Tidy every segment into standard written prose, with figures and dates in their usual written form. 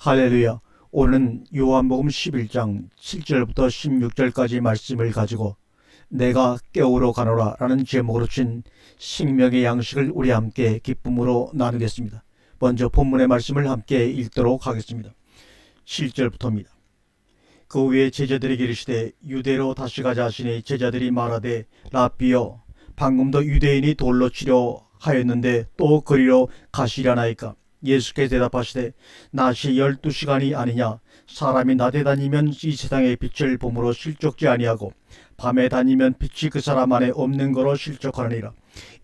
할렐루야. 오늘은 요한복음 11장 7절부터 16절까지 말씀을 가지고 내가 깨우러 가노라 라는 제목으로 친 생명의 양식을 우리 함께 기쁨으로 나누겠습니다. 먼저 본문의 말씀을 함께 읽도록 하겠습니다. 7절부터입니다. 그 후에 제자들에게 이르시되 유대로 다시 가자 하시니 제자들이 말하되 라삐여 방금도 유대인이 돌로 치려 하였는데 또 그리로 가시려나이까. 예수께서 대답하시되 낮이 12시간이 아니냐. 사람이 낮에 다니면 이 세상의 빛을 봄으로 실족지 아니하고 밤에 다니면 빛이 그 사람 안에 없는 거로 실족하느니라.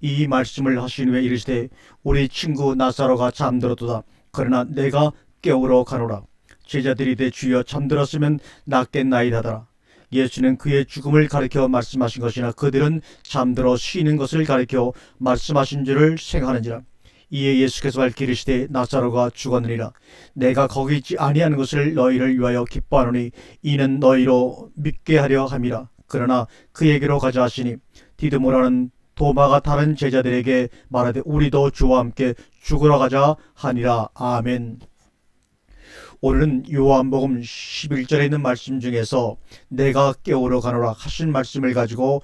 이 말씀을 하신 후에 이르시되 우리 친구 나사로가 잠들었도다. 그러나 내가 깨우러 가노라. 제자들이 되 주여 잠들었으면 낫겠나이다더라. 예수는 그의 죽음을 가리켜 말씀하신 것이나 그들은 잠들어 쉬는 것을 가리켜 말씀하신 줄을 생각하는지라. 이에 예수께서 밝히시되 나사로가 죽었느니라. 내가 거기 있지 아니하는 것을 너희를 위하여 기뻐하노니 이는 너희로 믿게 하려 함이라. 그러나 그에게로 가자 하시니 디드모라는 도마가 다른 제자들에게 말하되 우리도 주와 함께 죽으러 가자 하니라. 아멘. 오늘은 요한복음 11절에 있는 말씀 중에서 내가 깨우러 가노라 하신 말씀을 가지고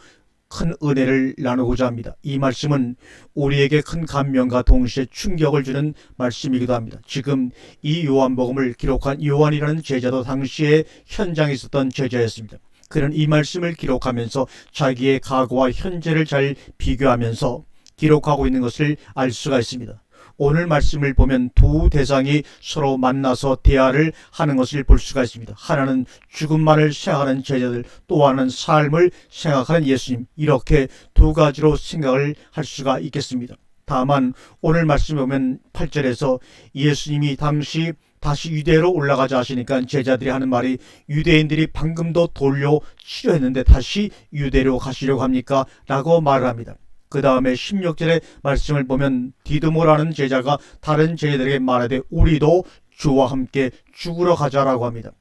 큰 은혜를 나누고자 합니다. 이 말씀은 우리에게 큰 감명과 동시에 충격을 주는 말씀이기도 합니다. 지금 이 요한복음을 기록한 요한이라는 제자도 당시에 현장에 있었던 제자였습니다. 그는 이 말씀을 기록하면서 자기의 과거와 현재를 잘 비교하면서 기록하고 있는 것을 알 수가 있습니다. 오늘 말씀을 보면 두 대상이 서로 만나서 대화를 하는 것을 볼 수가 있습니다. 하나는 죽음만을 생각하는 제자들, 또 하나는 삶을 생각하는 예수님, 이렇게 두 가지로 생각을 할 수가 있겠습니다. 다만 오늘 말씀을 보면 8절에서 예수님이 당시 다시 유대로 올라가자 하시니까 제자들이 하는 말이 유대인들이 방금도 돌려 치료했는데 다시 유대로 가시려고 합니까? 라고 말을 합니다. 그 다음에 16절의 말씀을 보면 디드모라는 제자가 다른 제자들에게 말하되 우리도 주와 함께 죽으러 가자라고 합니다.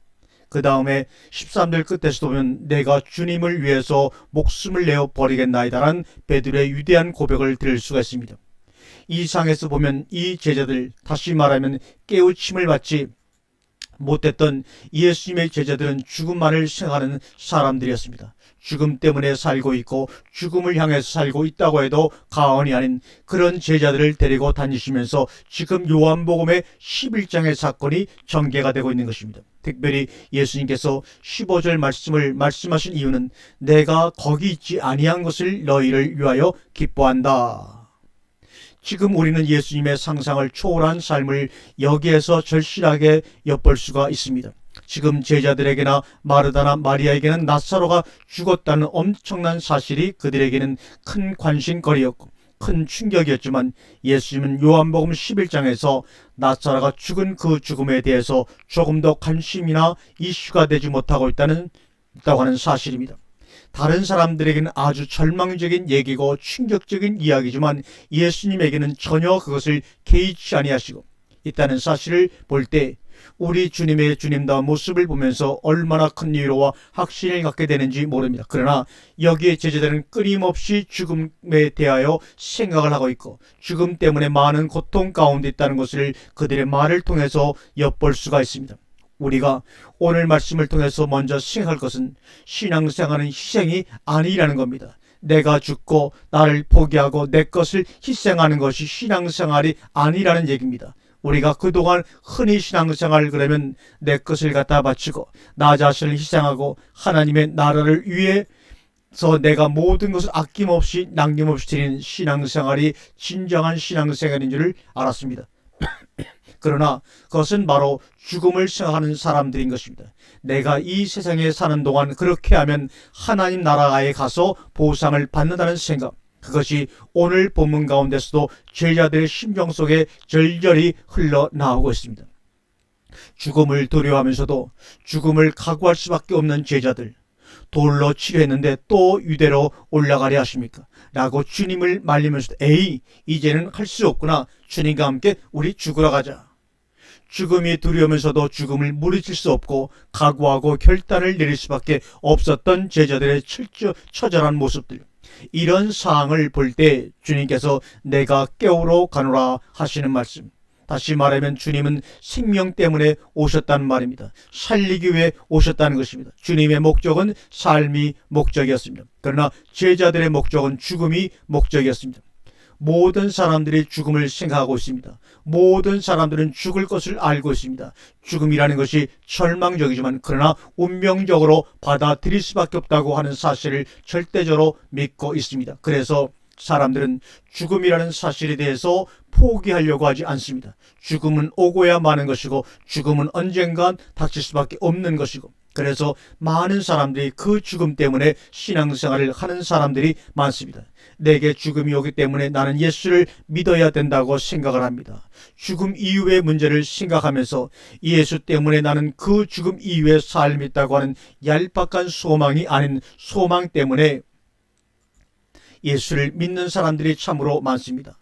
그 다음에 13절 끝에서 보면 내가 주님을 위해서 목숨을 내어 버리겠나이다라는 베드로의 위대한 고백을 들을 수가 있습니다. 이 상에서 보면 이 제자들, 다시 말하면 깨우침을 받지 못했던 예수님의 제자들은 죽음만을 생각하는 사람들이었습니다. 죽음 때문에 살고 있고 죽음을 향해서 살고 있다고 해도 과언이 아닌 그런 제자들을 데리고 다니시면서 지금 요한복음의 11장의 사건이 전개가 되고 있는 것입니다. 특별히 예수님께서 15절 말씀을 말씀하신 이유는 내가 거기 있지 아니한 것을 너희를 위하여 기뻐한다. 지금 우리는 예수님의 상상을 초월한 삶을 여기에서 절실하게 엿볼 수가 있습니다. 지금 제자들에게나 마르다나 마리아에게는 나사로가 죽었다는 엄청난 사실이 그들에게는 큰 관심거리였고 큰 충격이었지만 예수님은 요한복음 11장에서 나사로가 죽은 그 죽음에 대해서 조금 더 관심이나 이슈가 되지 못하고 있다고 하는 사실입니다. 다른 사람들에게는 아주 절망적인 얘기고 충격적인 이야기지만 예수님에게는 전혀 그것을 개의치 아니하시고 있다는 사실을 볼 때 우리 주님의 주님다운 모습을 보면서 얼마나 큰 위로와 확신을 갖게 되는지 모릅니다. 그러나 여기에 제자들은 끊임없이 죽음에 대하여 생각을 하고 있고 죽음 때문에 많은 고통 가운데 있다는 것을 그들의 말을 통해서 엿볼 수가 있습니다. 우리가 오늘 말씀을 통해서 먼저 생각할 것은 신앙생활은 희생이 아니라는 겁니다. 내가 죽고 나를 포기하고 내 것을 희생하는 것이 신앙생활이 아니라는 얘기입니다. 우리가 그동안 흔히 신앙생활을 그러면 내 것을 갖다 바치고 나 자신을 희생하고 하나님의 나라를 위해서 내가 모든 것을 아낌없이 남김없이 드리는 신앙생활이 진정한 신앙생활인 줄을 알았습니다. 그러나 그것은 바로 죽음을 생각하는 사람들인 것입니다. 내가 이 세상에 사는 동안 그렇게 하면 하나님 나라에 가서 보상을 받는다는 생각, 그것이 오늘 본문 가운데서도 제자들의 심정 속에 절절히 흘러나오고 있습니다. 죽음을 두려워하면서도 죽음을 각오할 수밖에 없는 제자들, 돌로 치료했는데 또 유대로 올라가려 하십니까? 라고 주님을 말리면서도 에이 이제는 할 수 없구나. 주님과 함께 우리 죽으러 가자. 죽음이 두려우면서도 죽음을 물리칠 수 없고 각오하고 결단을 내릴 수밖에 없었던 제자들의 처절한 모습들, 이런 상황을 볼 때 주님께서 내가 깨우러 가노라 하시는 말씀, 다시 말하면 주님은 생명 때문에 오셨다는 말입니다. 살리기 위해 오셨다는 것입니다. 주님의 목적은 삶이 목적이었습니다. 그러나 제자들의 목적은 죽음이 목적이었습니다. 모든 사람들이 죽음을 생각하고 있습니다. 모든 사람들은 죽을 것을 알고 있습니다. 죽음이라는 것이 절망적이지만 그러나 운명적으로 받아들일 수밖에 없다고 하는 사실을 절대적으로 믿고 있습니다. 그래서 사람들은 죽음이라는 사실에 대해서 포기하려고 하지 않습니다. 죽음은 오고야 마는 것이고 죽음은 언젠간 닥칠 수밖에 없는 것이고, 그래서 많은 사람들이 그 죽음 때문에 신앙생활을 하는 사람들이 많습니다. 내게 죽음이 오기 때문에 나는 예수를 믿어야 된다고 생각을 합니다. 죽음 이후의 문제를 생각하면서 예수 때문에 나는 그 죽음 이후의 삶이 있다고 하는 얄팍한 소망이 아닌 소망 때문에 예수를 믿는 사람들이 참으로 많습니다.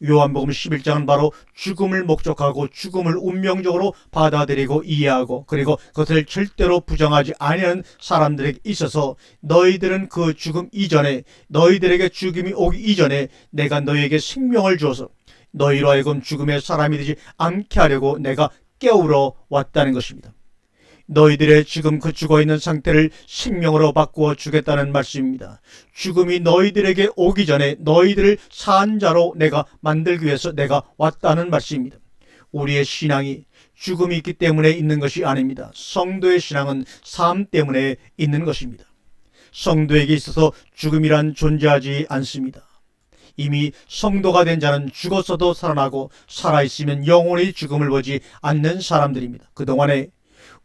요한복음 11장은 바로 죽음을 목적하고 죽음을 운명적으로 받아들이고 이해하고 그리고 그것을 절대로 부정하지 아니하는 사람들에게 있어서 너희들은 그 죽음 이전에, 너희들에게 죽음이 오기 이전에 내가 너희에게 생명을 주어서 너희로 하여금 죽음의 사람이 되지 않게 하려고 내가 깨우러 왔다는 것입니다. 너희들의 지금 그 죽어있는 상태를 생명으로 바꾸어 주겠다는 말씀입니다. 죽음이 너희들에게 오기 전에 너희들을 산 자로 내가 만들기 위해서 내가 왔다는 말씀입니다. 우리의 신앙이 죽음이 있기 때문에 있는 것이 아닙니다. 성도의 신앙은 삶 때문에 있는 것입니다. 성도에게 있어서 죽음이란 존재하지 않습니다. 이미 성도가 된 자는 죽었어도 살아나고 살아있으면 영원히 죽음을 보지 않는 사람들입니다. 그동안에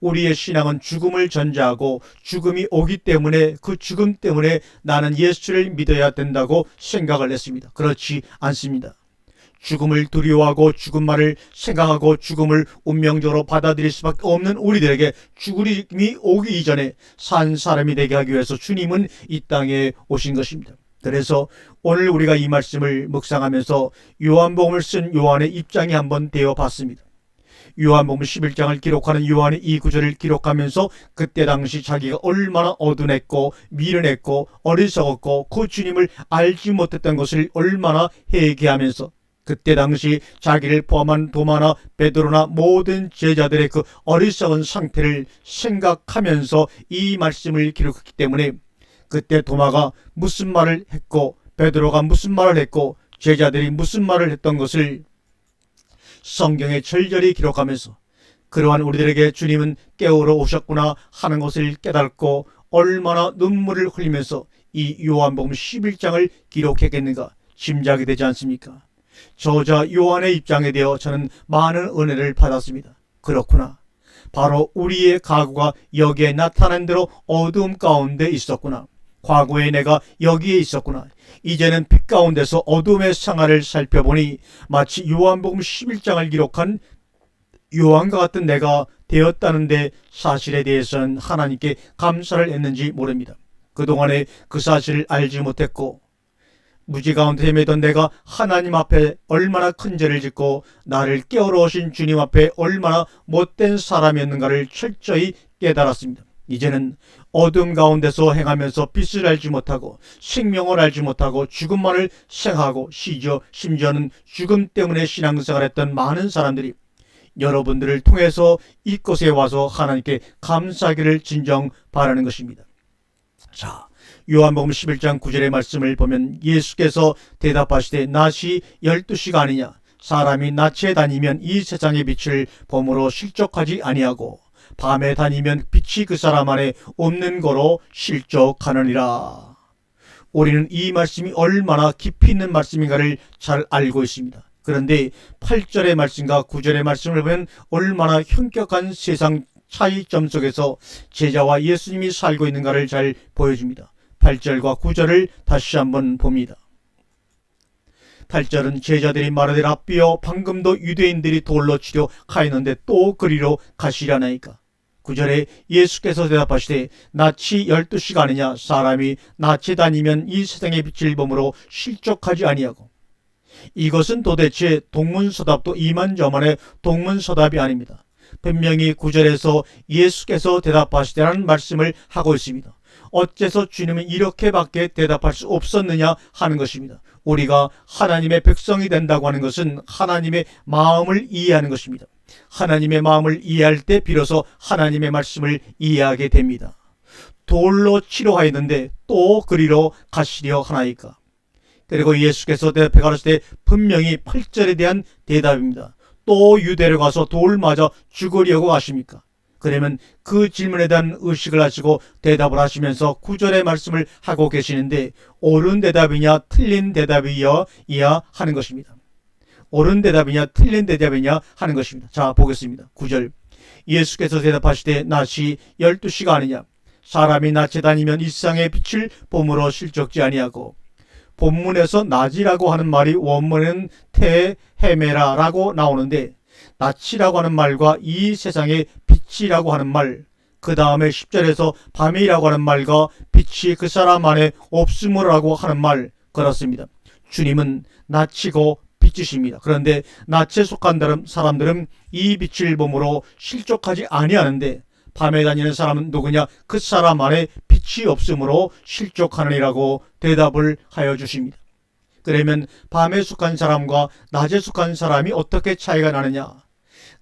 우리의 신앙은 죽음을 전제하고 죽음이 오기 때문에 그 죽음 때문에 나는 예수를 믿어야 된다고 생각을 했습니다. 그렇지 않습니다. 죽음을 두려워하고 죽음만을 생각하고 죽음을 운명적으로 받아들일 수밖에 없는 우리들에게 죽음이 오기 이전에 산 사람이 되게 하기 위해서 주님은 이 땅에 오신 것입니다. 그래서 오늘 우리가 이 말씀을 묵상하면서 요한복음을 쓴 요한의 입장이 한번 되어봤습니다. 요한복음 11장을 기록하는 요한이 이 구절을 기록하면서 그때 당시 자기가 얼마나 어두냈고 미련했고 어리석었고 그 주님을 알지 못했던 것을 얼마나 회개하면서 그때 당시 자기를 포함한 도마나 베드로나 모든 제자들의 그 어리석은 상태를 생각하면서 이 말씀을 기록했기 때문에 그때 도마가 무슨 말을 했고 베드로가 무슨 말을 했고 제자들이 무슨 말을 했던 것을 성경에 절절히 기록하면서 그러한 우리들에게 주님은 깨우러 오셨구나 하는 것을 깨닫고 얼마나 눈물을 흘리면서 이 요한복음 11장을 기록했겠는가 짐작이 되지 않습니까? 저자 요한의 입장에 대해 저는 많은 은혜를 받았습니다. 그렇구나. 바로 우리의 과거가 여기에 나타난 대로 어두움 가운데 있었구나. 과거에 내가 여기에 있었구나. 이제는 빛 가운데서 어둠의 생활을 살펴보니 마치 요한복음 11장을 기록한 요한과 같은 내가 되었다는데 사실에 대해서는 하나님께 감사를 했는지 모릅니다. 그동안에 그 사실을 알지 못했고 무지 가운데 헤매던 내가 하나님 앞에 얼마나 큰 죄를 짓고 나를 깨우러 오신 주님 앞에 얼마나 못된 사람이었는가를 철저히 깨달았습니다. 이제는 어둠 가운데서 행하면서 빛을 알지 못하고 생명을 알지 못하고 죽음만을 생각하고 심지어는 죽음 때문에 신앙생활했던 많은 사람들이 여러분들을 통해서 이곳에 와서 하나님께 감사하기를 진정 바라는 것입니다. 자, 요한복음 11장 9절의 말씀을 보면 예수께서 대답하시되 낮이 12시가 아니냐 사람이 낮에 다니면 이 세상의 빛을 범으로 실족하지 아니하고 밤에 다니면 빛이 그 사람 안에 없는 거로 실족하느니라. 우리는 이 말씀이 얼마나 깊이 있는 말씀인가를 잘 알고 있습니다. 그런데 8절의 말씀과 9절의 말씀을 보면 얼마나 현격한 세상 차이점 속에서 제자와 예수님이 살고 있는가를 잘 보여줍니다. 8절과 9절을 다시 한번 봅니다. 8절은 제자들이 말하되 랍비여 방금도 유대인들이 돌로 치려 가했는데 또 그리로 가시려나이까. 9절에 예수께서 대답하시되 낮이 12시가 아니냐 사람이 낮에 다니면 이 세상의 빛을 범으로 실족하지 아니하고. 이것은 도대체 동문서답도 이만저만의 동문서답이 아닙니다. 분명히 9절에서 예수께서 대답하시되라는 말씀을 하고 있습니다. 어째서 주님은 이렇게밖에 대답할 수 없었느냐 하는 것입니다. 우리가 하나님의 백성이 된다고 하는 것은 하나님의 마음을 이해하는 것입니다. 하나님의 마음을 이해할 때 비로소 하나님의 말씀을 이해하게 됩니다. 돌로 치료하였는데 또 그리로 가시려 하나이까? 그리고 예수께서 대답해 가라사대 분명히 8절에 대한 대답입니다. 또 유대로 가서 돌 맞아 죽으려고 하십니까? 그러면 그 질문에 대한 의식을 하시고 대답을 하시면서 9절의 말씀을 하고 계시는데 옳은 대답이냐 틀린 대답이야 하는 것입니다. 옳은 대답이냐 틀린 대답이냐 하는 것입니다. 자, 보겠습니다. 9절. 예수께서 대답하시되 낮이 12시가 아니냐? 사람이 낮에 다니면 일상의 빛을 봄으로 실족지 아니하고. 본문에서 낮이라고 하는 말이 원문에는 테헤메라라고 나오는데 낮이라고 하는 말과 이 세상의 빛이라고 하는 말, 그 다음에 10절에서 밤이라고 하는 말과 빛이 그 사람 안에 없음으로라고 하는 말, 그렇습니다. 주님은 낮이고 빛이십니다. 그런데 낮에 속한 사람들은 이 빛을 봄으로 실족하지 아니하는데 밤에 다니는 사람은 누구냐? 그 사람 안에 빛이 없으므로 실족하느니라고 대답을 하여 주십니다. 그러면 밤에 속한 사람과 낮에 속한 사람이 어떻게 차이가 나느냐?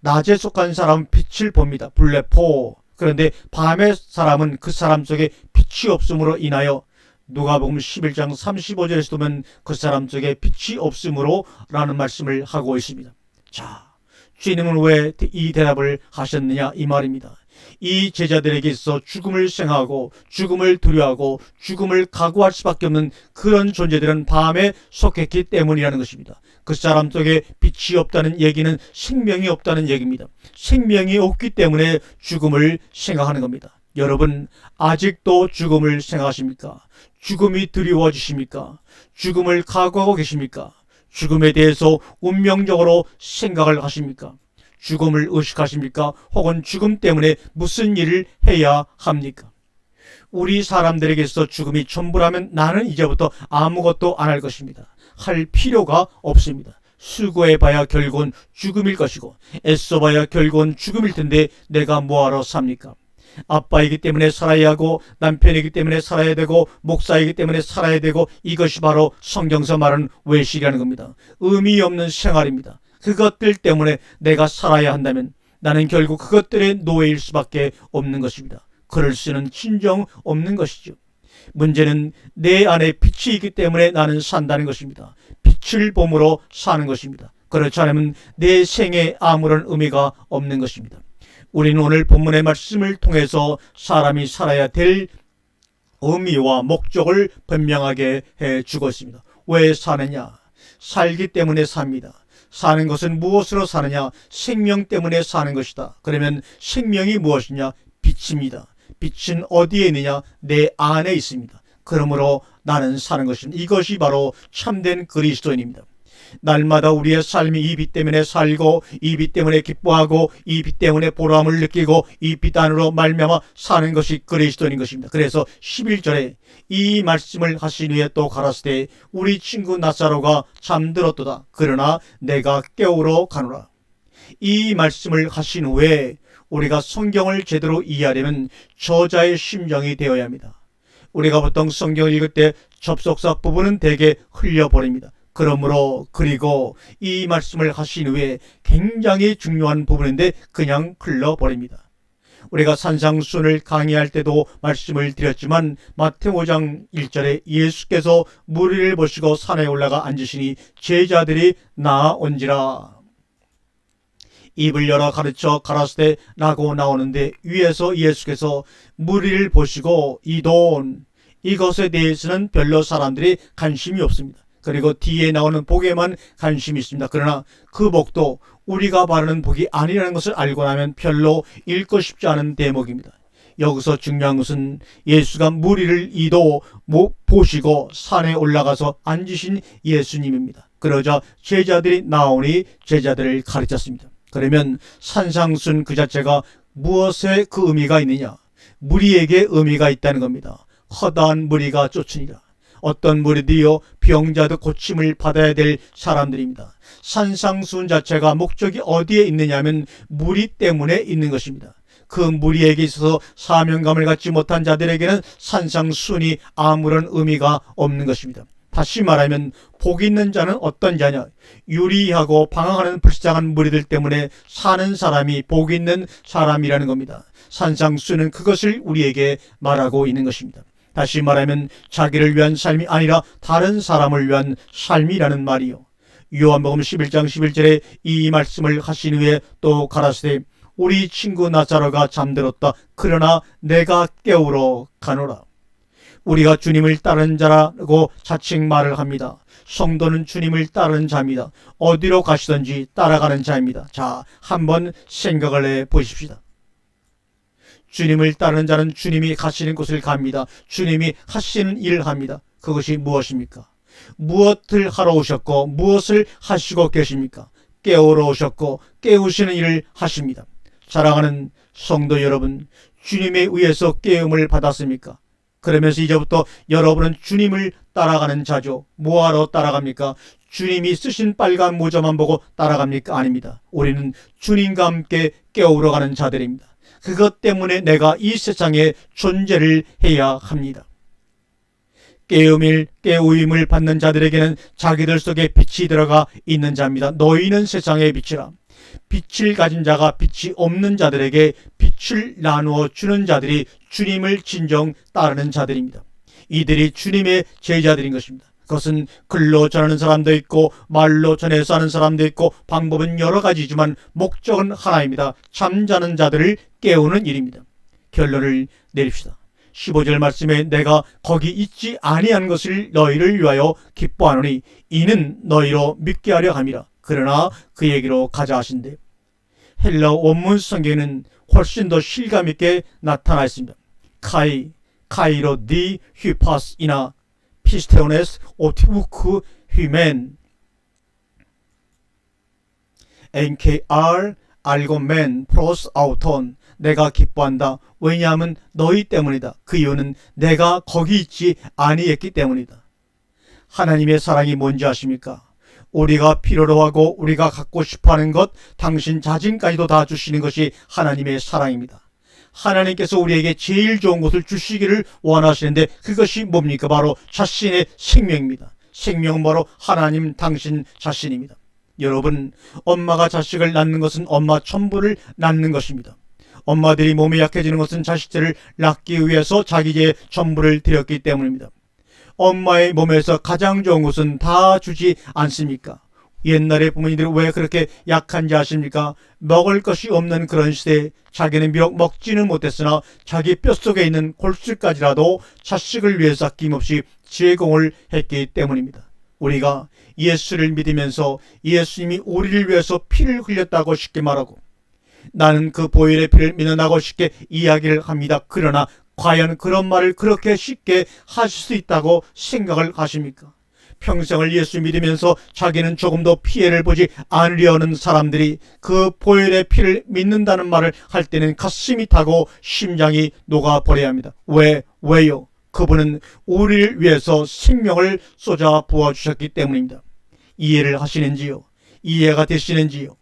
낮에 속한 사람은 빛을 봅니다. 블레포. 그런데 밤의 사람은 그 사람 속에 빛이 없음으로 인하여 누가복음 11장 35절에서 보면 그 사람 속에 빛이 없음으로 라는 말씀을 하고 있습니다. 자, 주님은 왜 이 대답을 하셨느냐 이 말입니다. 이 제자들에게 있어 죽음을 생각하고 죽음을 두려워하고 죽음을 각오할 수밖에 없는 그런 존재들은 밤에 속했기 때문이라는 것입니다. 그 사람 속에 빛이 없다는 얘기는 생명이 없다는 얘기입니다. 생명이 없기 때문에 죽음을 생각하는 겁니다. 여러분, 아직도 죽음을 생각하십니까? 죽음이 두려워지십니까? 죽음을 각오하고 계십니까? 죽음에 대해서 운명적으로 생각을 하십니까? 죽음을 의식하십니까? 혹은 죽음 때문에 무슨 일을 해야 합니까? 우리 사람들에게서 죽음이 전부라면 나는 이제부터 아무것도 안 할 것입니다. 할 필요가 없습니다. 수고해봐야 결국은 죽음일 것이고 애써봐야 결국은 죽음일 텐데 내가 뭐하러 삽니까? 아빠이기 때문에 살아야 하고 남편이기 때문에 살아야 되고 목사이기 때문에 살아야 되고 이것이 바로 성경서 말하는 외식이라는 겁니다. 의미 없는 생활입니다. 그것들 때문에 내가 살아야 한다면 나는 결국 그것들의 노예일 수밖에 없는 것입니다. 그럴 수는 진정 없는 것이죠. 문제는 내 안에 빛이 있기 때문에 나는 산다는 것입니다. 빛을 봄으로 사는 것입니다. 그렇지 않으면 내 생에 아무런 의미가 없는 것입니다. 우리는 오늘 본문의 말씀을 통해서 사람이 살아야 될 의미와 목적을 분명하게 해주고 있습니다. 왜 사느냐? 살기 때문에 삽니다. 사는 것은 무엇으로 사느냐? 생명 때문에 사는 것이다. 그러면 생명이 무엇이냐? 빛입니다. 빛은 어디에 있느냐? 내 안에 있습니다. 그러므로 나는 사는 것입니다. 이것이 바로 참된 그리스도인입니다. 날마다 우리의 삶이 이 빛 때문에 살고 이 빛 때문에 기뻐하고 이 빛 때문에 보람을 느끼고 이 빛 안으로 말미암아 사는 것이 그리스도인 것입니다. 그래서 11절에 이 말씀을 하신 후에 또 가라사대 우리 친구 나사로가 잠들었도다. 그러나 내가 깨우러 가노라. 이 말씀을 하신 후에 우리가 성경을 제대로 이해하려면 저자의 심정이 되어야 합니다. 우리가 보통 성경을 읽을 때 접속사 부분은 대개 흘려버립니다. 그러므로 그리고 이 말씀을 하신 후에 굉장히 중요한 부분인데 그냥 흘러버립니다. 우리가 산상수훈을 강의할 때도 말씀을 드렸지만 마태복음 5장 1절에 예수께서 무리를 보시고 산에 올라가 앉으시니 제자들이 나아온지라. 입을 열어 가르쳐 가라사대 라고 나오는데 위에서 예수께서 무리를 보시고 이것에 대해서는 별로 사람들이 관심이 없습니다. 그리고 뒤에 나오는 복에만 관심이 있습니다. 그러나 그 복도 우리가 바라는 복이 아니라는 것을 알고 나면 별로 읽고 싶지 않은 대목입니다. 여기서 중요한 것은 예수가 무리를 보시고 산에 올라가서 앉으신 예수님입니다. 그러자 제자들이 나오니 제자들을 가르쳤습니다. 그러면 산상순 그 자체가 무엇에 그 의미가 있느냐? 무리에게 의미가 있다는 겁니다. 허다한 무리가 쫓으니라. 어떤 무리들이요 병자도 고침을 받아야 될 사람들입니다. 산상수훈 자체가 목적이 어디에 있느냐면 무리 때문에 있는 것입니다. 그 무리에게 있어서 사명감을 갖지 못한 자들에게는 산상순이 아무런 의미가 없는 것입니다. 다시 말하면 복 있는 자는 어떤 자냐? 유리하고 방황하는 불쌍한 무리들 때문에 사는 사람이 복 있는 사람이라는 겁니다. 산상수는 그것을 우리에게 말하고 있는 것입니다. 다시 말하면 자기를 위한 삶이 아니라 다른 사람을 위한 삶이라는 말이요. 요한복음 11장 11절에 이 말씀을 하신 후에 또 가라사대 우리 친구 나사로가 잠들었다. 그러나 내가 깨우러 가노라. 우리가 주님을 따르는 자라고 자칭 말을 합니다. 성도는 주님을 따르는 자입니다. 어디로 가시든지 따라가는 자입니다. 자, 한번 생각을 해보십시다. 주님을 따르는 자는 주님이 가시는 곳을 갑니다. 주님이 하시는 일을 합니다. 그것이 무엇입니까? 무엇을 하러 오셨고 무엇을 하시고 계십니까? 깨우러 오셨고 깨우시는 일을 하십니다. 사랑하는 성도 여러분, 주님에 의해서 깨움을 받았습니까? 그러면서 이제부터 여러분은 주님을 따라가는 자죠. 뭐하러 따라갑니까? 주님이 쓰신 빨간 모자만 보고 따라갑니까? 아닙니다. 우리는 주님과 함께 깨우러 가는 자들입니다. 그것 때문에 내가 이 세상에 존재를 해야 합니다. 깨우임을 받는 자들에게는 자기들 속에 빛이 들어가 있는 자입니다. 너희는 세상의 빛이라. 빛을 가진 자가 빛이 없는 자들에게 빛을 나누어 주는 자들이 주님을 진정 따르는 자들입니다. 이들이 주님의 제자들인 것입니다. 그것은 글로 전하는 사람도 있고 말로 전해서 하는 사람도 있고 방법은 여러 가지지만 목적은 하나입니다. 잠자는 자들을 깨우는 일입니다. 결론을 내립시다. 15절 말씀에 내가 거기 있지 아니한 것을 너희를 위하여 기뻐하노니 이는 너희로 믿게 하려 함이라. 그러나 그에게로 가자 하신대. 헬라 원문 성경에는 훨씬 더 실감 있게 나타나 있습니다. 카이로 디 휘파스이나 피스테오네스 오티부크 휘멘 NKR 알고멘 프로스 아우톤. 내가 기뻐한다. 왜냐하면 너희 때문이다. 그 이유는 내가 거기 있지 아니했기 때문이다. 하나님의 사랑이 뭔지 아십니까? 우리가 필요로 하고 우리가 갖고 싶어하는 것, 당신 자신까지도 다 주시는 것이 하나님의 사랑입니다. 하나님께서 우리에게 제일 좋은 것을 주시기를 원하시는데 그것이 뭡니까? 바로 자신의 생명입니다. 생명은 바로 하나님 당신 자신입니다. 여러분, 엄마가 자식을 낳는 것은 엄마 천부를 낳는 것입니다. 엄마들이 몸이 약해지는 것은 자식들을 낳기 위해서 자기의 전부를 드렸기 때문입니다. 엄마의 몸에서 가장 좋은 것은 다 주지 않습니까? 옛날에 부모님들이 왜 그렇게 약한지 아십니까? 먹을 것이 없는 그런 시대에 자기는 비록 먹지는 못했으나 자기 뼛속에 있는 골수까지라도 자식을 위해서 아낌없이 제공을 했기 때문입니다. 우리가 예수를 믿으면서 예수님이 우리를 위해서 피를 흘렸다고 쉽게 말하고 나는 그 보혈의 피를 믿는다고 쉽게 이야기를 합니다. 그러나 과연 그런 말을 그렇게 쉽게 하실 수 있다고 생각을 하십니까? 평생을 예수 믿으면서 자기는 조금도 피해를 보지 않으려는 사람들이 그 보혈의 피를 믿는다는 말을 할 때는 가슴이 타고 심장이 녹아버려야 합니다. 왜요? 그분은 우리를 위해서 생명을 쏟아 부어주셨기 때문입니다. 이해를 하시는지요? 이해가 되시는지요?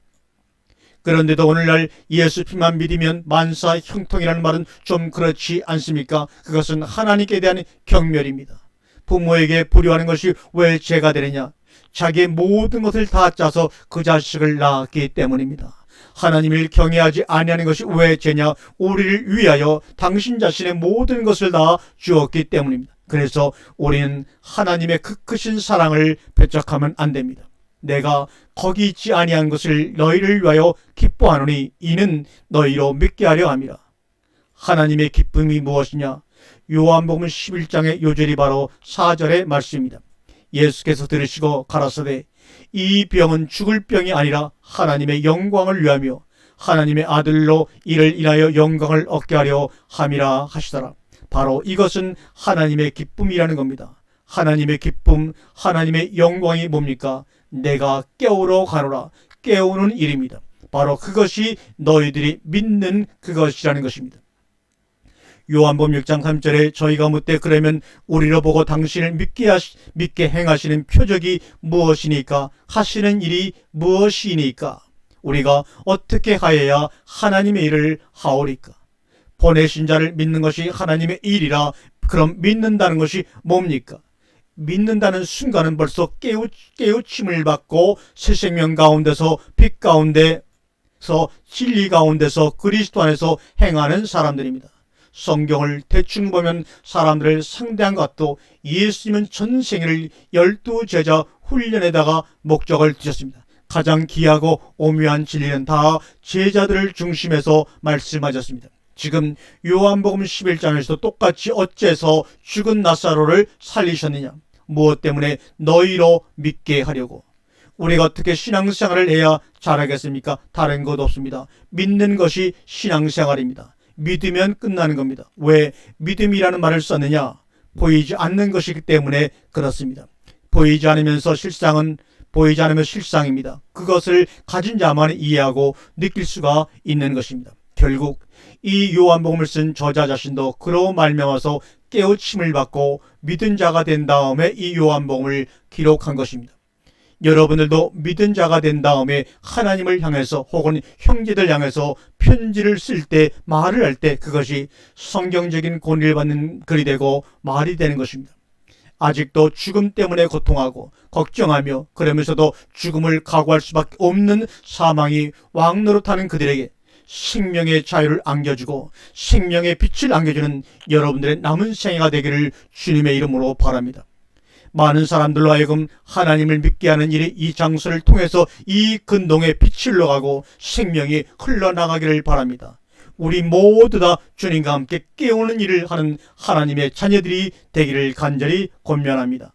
그런데도 오늘날 예수 피만 믿으면 만사 형통이라는 말은 좀 그렇지 않습니까? 그것은 하나님께 대한 경멸입니다. 부모에게 불효하는 것이 왜 죄가 되느냐? 자기의 모든 것을 다 짜서 그 자식을 낳았기 때문입니다. 하나님을 경외하지 아니하는 것이 왜 죄냐? 우리를 위하여 당신 자신의 모든 것을 다 주었기 때문입니다. 그래서 우리는 하나님의 그 크신 사랑을 배척하면 안 됩니다. 내가 거기 있지 아니한 것을 너희를 위하여 기뻐하노니 이는 너희로 믿게 하려 함이라. 하나님의 기쁨이 무엇이냐? 요한복음 11장의 요절이 바로 4절의 말씀입니다. 예수께서 들으시고 가라사대 이 병은 죽을 병이 아니라 하나님의 영광을 위하며 하나님의 아들로 이를 인하여 영광을 얻게 하려 함이라 하시더라. 바로 이것은 하나님의 기쁨이라는 겁니다. 하나님의 기쁨, 하나님의 영광이 뭡니까? 내가 깨우러 가노라. 깨우는 일입니다. 바로 그것이 너희들이 믿는 그것이라는 것입니다. 요한복음 6장 3절에 저희가 묻되 그러면 우리로 보고 당신을 믿게 행하시는 표적이 무엇이니까? 하시는 일이 무엇이니까? 우리가 어떻게 하여야 하나님의 일을 하오리까? 보내신 자를 믿는 것이 하나님의 일이라. 그럼 믿는다는 것이 뭡니까? 믿는다는 순간은 벌써 깨우침을 받고 새 생명 가운데서 빛 가운데서 진리 가운데서 그리스도 안에서 행하는 사람들입니다. 성경을 대충 보면 사람들을 상대한 것도 예수님은 전생애를 12제자 훈련에다가 목적을 두셨습니다. 가장 귀하고 오묘한 진리는 다 제자들을 중심에서 말씀하셨습니다. 지금 요한복음 11장에서도 똑같이 어째서 죽은 나사로를 살리셨느냐? 무엇 때문에? 너희로 믿게 하려고. 우리가 어떻게 신앙생활을 해야 잘하겠습니까? 다른 것 없습니다. 믿는 것이 신앙생활입니다. 믿으면 끝나는 겁니다. 왜 믿음이라는 말을 썼느냐? 보이지 않는 것이기 때문에 그렇습니다. 보이지 않으면 실상입니다. 그것을 가진 자만 이해하고 느낄 수가 있는 것입니다. 결국 이 요한복음을 쓴 저자 자신도 그로 말미암아서 깨우침을 받고 믿은 자가 된 다음에 이 요한복음을 기록한 것입니다. 여러분들도 믿은 자가 된 다음에 하나님을 향해서 혹은 형제들 향해서 편지를 쓸 때, 말을 할 때 그것이 성경적인 권위를 받는 글이 되고 말이 되는 것입니다. 아직도 죽음 때문에 고통하고 걱정하며 그러면서도 죽음을 각오할 수밖에 없는 사망이 왕노릇하는 그들에게 생명의 자유를 안겨주고 생명의 빛을 안겨주는 여러분들의 남은 생애가 되기를 주님의 이름으로 바랍니다. 많은 사람들로 하여금 하나님을 믿게 하는 일이 이 장소를 통해서 이 근동에 빛이 흘러가고 생명이 흘러나가기를 바랍니다. 우리 모두 다 주님과 함께 깨우는 일을 하는 하나님의 자녀들이 되기를 간절히 권면합니다.